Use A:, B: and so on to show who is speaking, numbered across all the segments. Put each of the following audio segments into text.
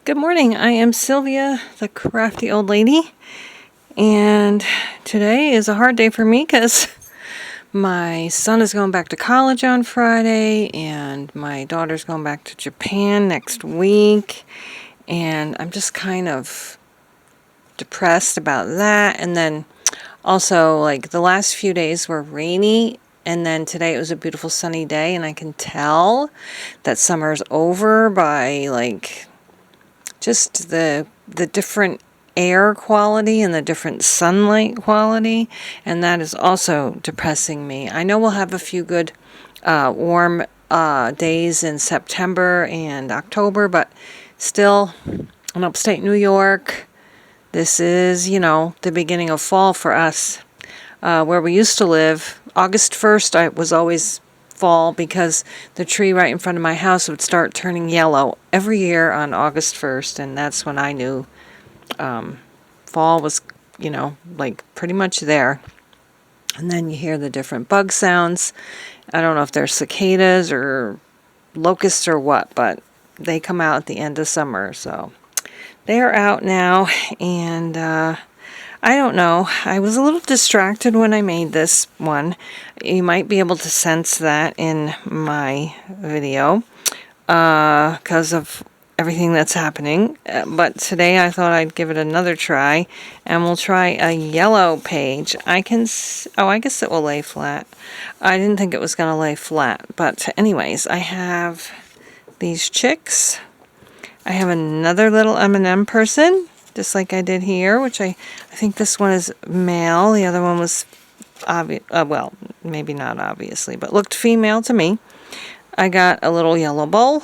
A: Good morning. I am Sylvia, the crafty old lady, and today is a hard day for me because my son is going back to college on Friday and my daughter's going back to Japan next week, and I'm just kind of depressed about that. And then also, like, the last few days were rainy, and then today it was a beautiful sunny day, and I can tell that summer's over by like just the different air quality and the different sunlight quality, and that is also depressing me. I know we'll have a few good warm days in September and October, but still, in upstate New York, this is, the beginning of fall for us. Where we used to live, August 1st was always fall because the tree right in front of my house would start turning yellow every year on August 1st, and that's when I knew fall was, like pretty much there. And then you hear the different bug sounds. I don't know if they're cicadas or locusts or what, but they come out at the end of summer, so they are out now. And I don't know. I was a little distracted when I made this one. You might be able to sense that in my video because of everything that's happening. But today I thought I'd give it another try, and we'll try a yellow page. I guess it will lay flat. I didn't think it was going to lay flat. But anyways, I have these chicks. I have another little M&M person, just like I did here, which I think this one is male. The other one was obvious, well, maybe not obviously, but looked female to me. I got a little yellow bowl,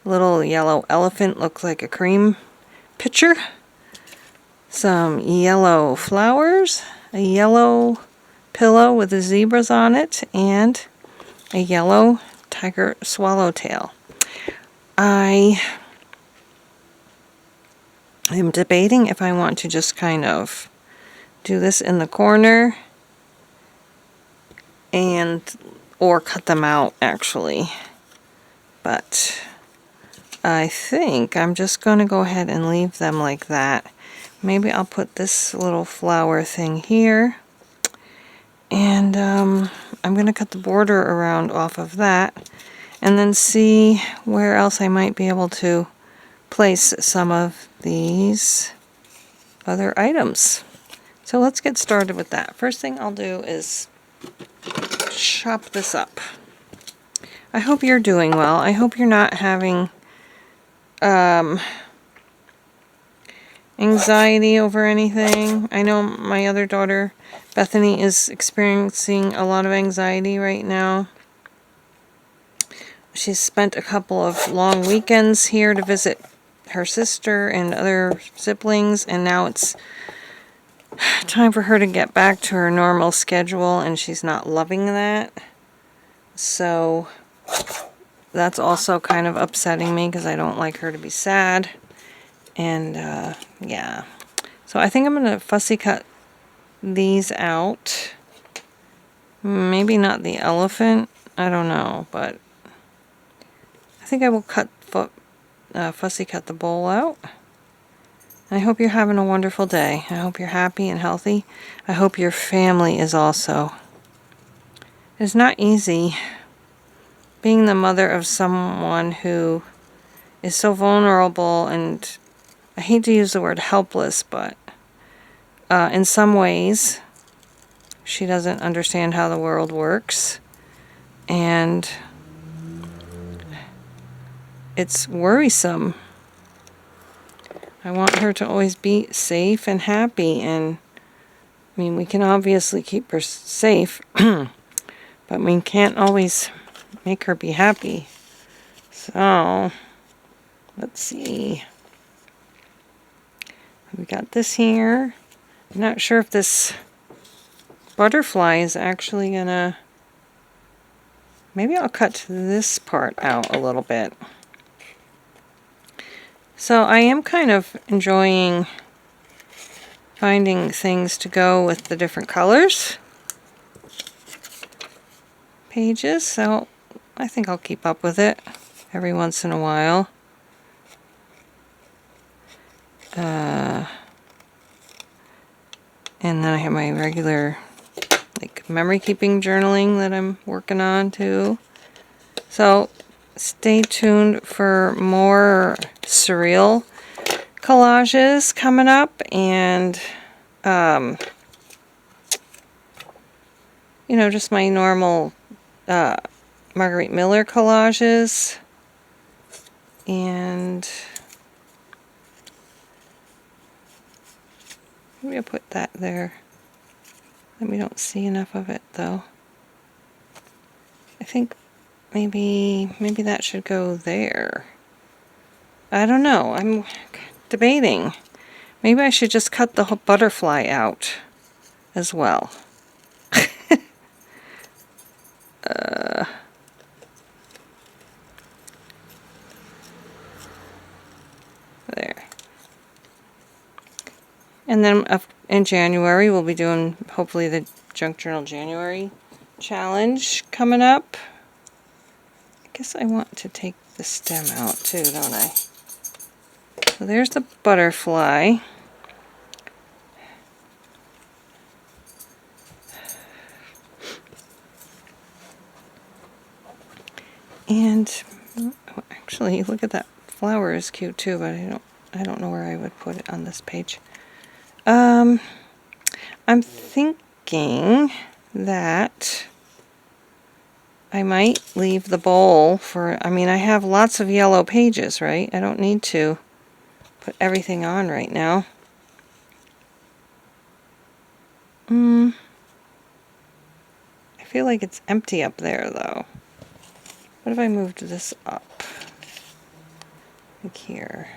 A: a little yellow elephant, looked like a cream pitcher, some yellow flowers, a yellow pillow with the zebras on it, and a yellow tiger swallowtail. I am debating if I want to just kind of do this in the corner or cut them out actually. But I think I'm just going to go ahead and leave them like that. Maybe I'll put this little flower thing here. And I'm going to cut the border around off of that. And then see where else I might be able to place some of these other items. So let's get started with that. First thing I'll do is chop this up. I hope you're doing well. I hope you're not having anxiety over anything. I know my other daughter, Bethany, is experiencing a lot of anxiety right now. She's spent a couple of long weekends here to visit her sister and other siblings, and now it's time for her to get back to her normal schedule, and she's not loving that. So that's also kind of upsetting me because I don't like her to be sad. And yeah, so I think I'm going to fussy cut these out. Maybe not the elephant, I don't know, but I think I will fussy cut the bowl out. I hope you're having a wonderful day. I hope you're happy and healthy. I hope your family is also. It's not easy being the mother of someone who is so vulnerable, and I hate to use the word helpless, but in some ways she doesn't understand how the world works, and it's worrisome. I want her to always be safe and happy, and I mean, we can obviously keep her safe, but we can't always make her be happy. So, let's see. We got this here. I'm not sure if this butterfly is actually gonna... Maybe I'll cut this part out a little bit. So I am kind of enjoying finding things to go with the different colors pages, so I think I'll keep up with it every once in a while. And then I have my regular like memory keeping journaling that I'm working on too. So stay tuned for more surreal collages coming up, and you know, just my normal Marguerite Miller collages. And maybe I'll put that there. We don't see enough of it though. I think maybe that should go there. I don't know. I'm debating. Maybe I should just cut the whole butterfly out as well. There. And then in January we'll be doing hopefully the Junk Journal January challenge coming up. I guess I want to take the stem out too, don't I? So there's the butterfly. And oh, actually, look at that flower is cute too, but I don't know where I would put it on this page. I'm thinking that I might leave the bowl for, I mean, I have lots of yellow pages, right? I don't need to put everything on right now. I feel like it's empty up there though. What if I moved this up? Like here.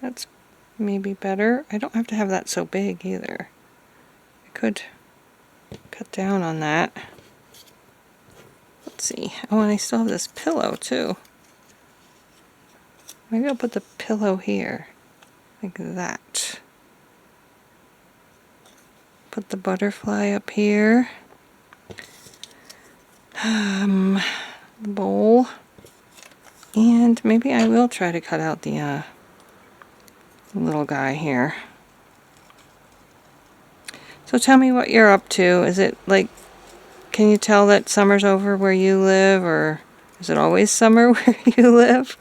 A: That's maybe better. I don't have to have that so big either. I could cut down on that. Let's see. Oh, and I still have this pillow too. Maybe I'll put the pillow here. Like that. Put the butterfly up here. The bowl. And maybe I will try to cut out the little guy here. So tell me what you're up to. Is it like, can you tell that summer's over where you live, or is it always summer where you live?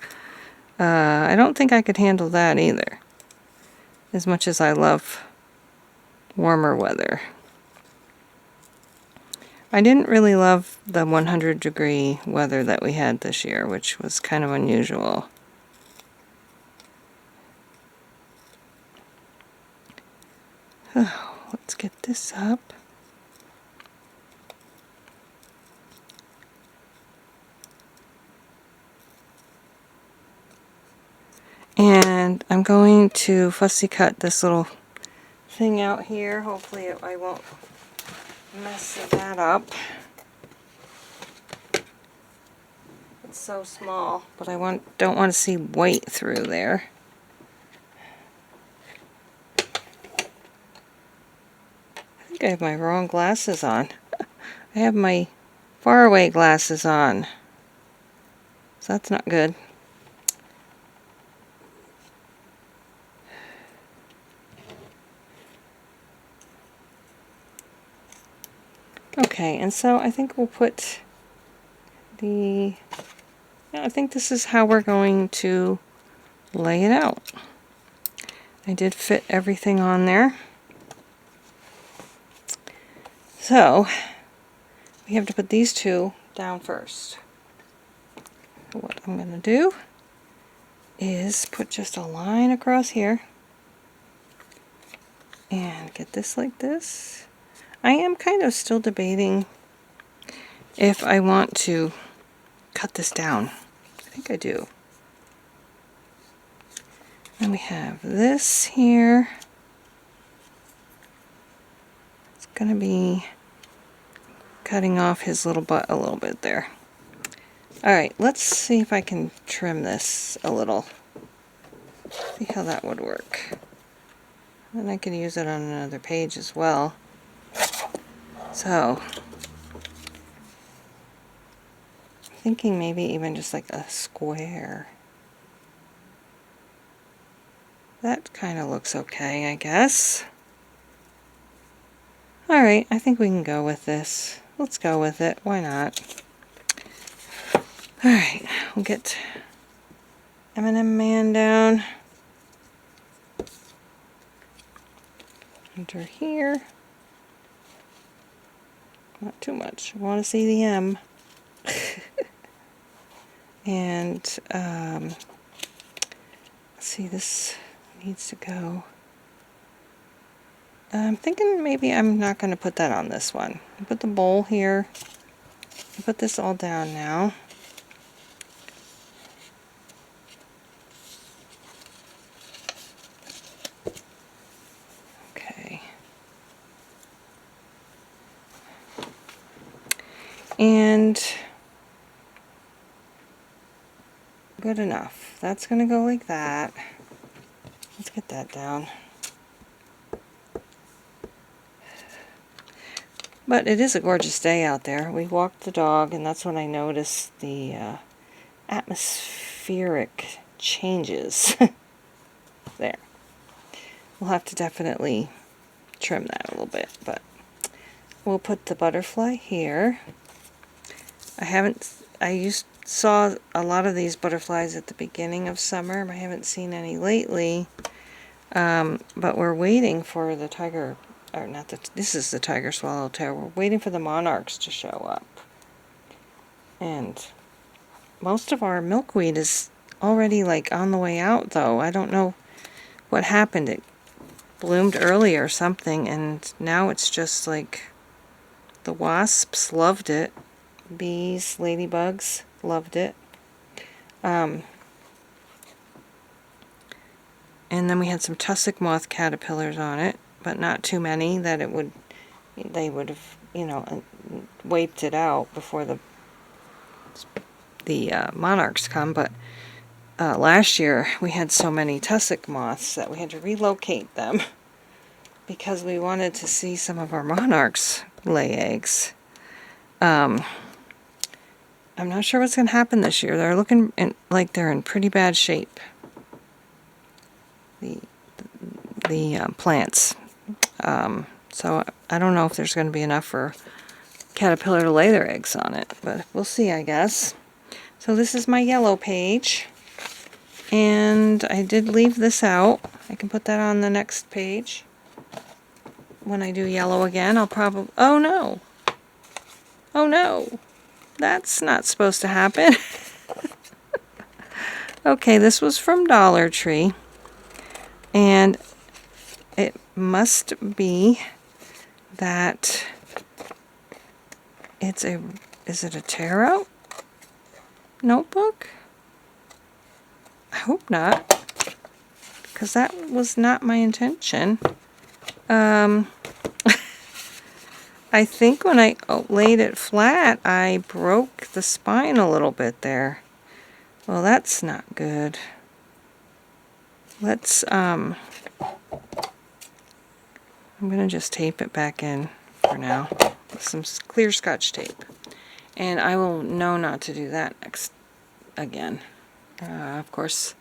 A: I don't think I could handle that either, as much as I love warmer weather. I didn't really love the 100-degree weather that we had this year, which was kind of unusual. Oh, let's get this up. And I'm going to fussy cut this little thing out here. Hopefully I won't mess that up. It's so small, but I don't want to see white through there. I think I have my wrong glasses on. I have my faraway glasses on. So that's not good. Okay, and so I think we'll put the, yeah, I think this is how we're going to lay it out. I did fit everything on there. So we have to put these two down first. So what I'm going to do is put just a line across here and get this like this. I am kind of still debating if I want to cut this down. I think I do. Then we have this here. It's going to be cutting off his little butt a little bit there. Alright, let's see if I can trim this a little. See how that would work. And I could use it on another page as well. So, thinking maybe even just like a square. That kind of looks okay, I guess. Alright, I think we can go with this. Let's go with it. Why not? Alright, we'll get M&M Man down. Under here. Not too much. I want to see the M. And, let's see, this needs to go. I'm thinking maybe I'm not going to put that on this one. I put the bowl here. I put this all down now. Okay. And good enough. That's going to go like that. Let's get that down. But it is a gorgeous day out there. We walked the dog, and that's when I noticed the atmospheric changes. There. We'll have to definitely trim that a little bit, but we'll put the butterfly here. Saw a lot of these butterflies at the beginning of summer. I haven't seen any lately, but we're waiting for the tiger. Or not the, this is the tiger swallowtail. We're waiting for the monarchs to show up. And most of our milkweed is already like on the way out though. I don't know what happened. It bloomed early or something, and now it's just like the wasps loved it. Bees, ladybugs loved it. And then we had some tussock moth caterpillars on it, but not too many that they would have, you know, wiped it out before the monarchs come. But last year we had so many tussock moths that we had to relocate them because we wanted to see some of our monarchs lay eggs. I'm not sure what's going to happen this year. They're looking like they're in pretty bad shape. The plants. So I don't know if there's going to be enough for caterpillar to lay their eggs on it, but we'll see, I guess. So this is my yellow page, and I did leave this out. I can put that on the next page. When I do yellow again, I'll probably... Oh no! Oh no! That's not supposed to happen. Okay, this was from Dollar Tree, and it must be that it's a... Is it a tarot notebook? I hope not, because that was not my intention. I think when I laid it flat, I broke the spine a little bit there. Well, that's not good. Let's, I'm going to just tape it back in for now with some clear Scotch tape. And I will know not to do that next again. Of course,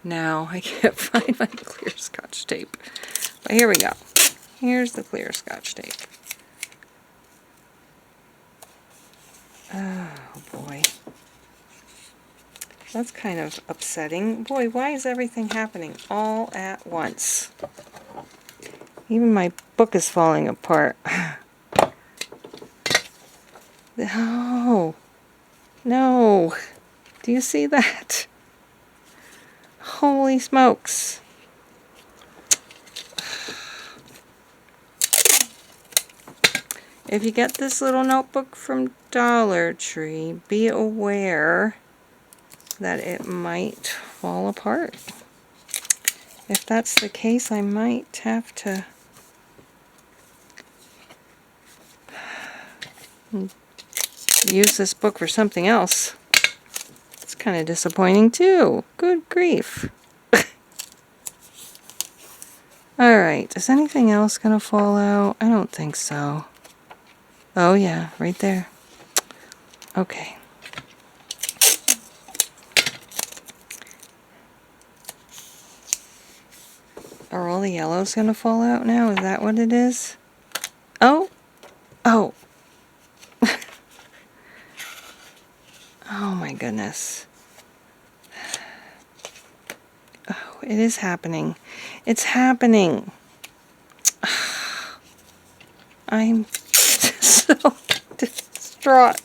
A: now I can't find my clear Scotch tape. But here we go. Here's the clear Scotch tape. Oh boy. That's kind of upsetting. Boy, why is everything happening all at once? Even my book is falling apart. Oh, no. Do you see that? Holy smokes. If you get this little notebook from Dollar Tree, be aware that it might fall apart. If that's the case, I might have to use this book for something else. It's kind of disappointing too. Good grief. Alright, is anything else going to fall out? I don't think so. Oh yeah, right there. Okay. Are all the yellows going to fall out now? Is that what it is? Oh! Oh! Oh my goodness. Oh, it is happening. It's happening. I'm so distraught.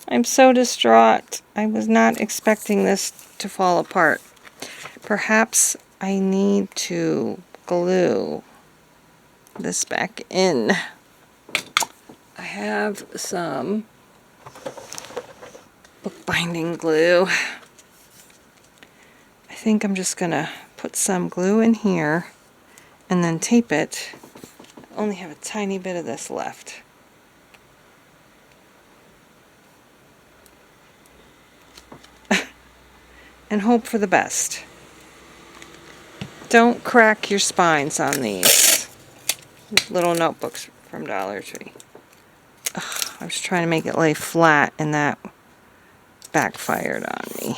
A: I'm so distraught. I was not expecting this to fall apart. Perhaps I need to glue this back in. I have some bookbinding glue. I think I'm just gonna put some glue in here and then tape it. I only have a tiny bit of this left. And hope for the best. Don't crack your spines on these little notebooks from Dollar Tree. Ugh, I was trying to make it lay flat and that backfired on me.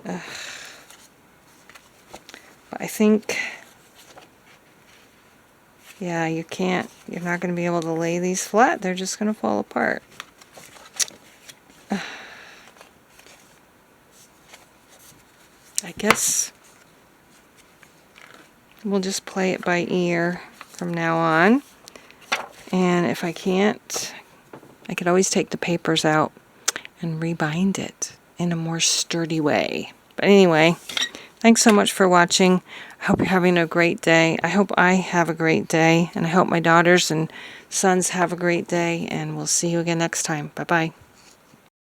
A: Ugh. But I think, yeah, you're not going to be able to lay these flat. They're just going to fall apart. Ugh. I guess we'll just play it by ear from now on. And if I can't, I could always take the papers out and rebind it in a more sturdy way. But anyway, thanks so much for watching. I hope you're having a great day. I hope I have a great day. And I hope my daughters and sons have a great day. And we'll see you again next time. Bye-bye.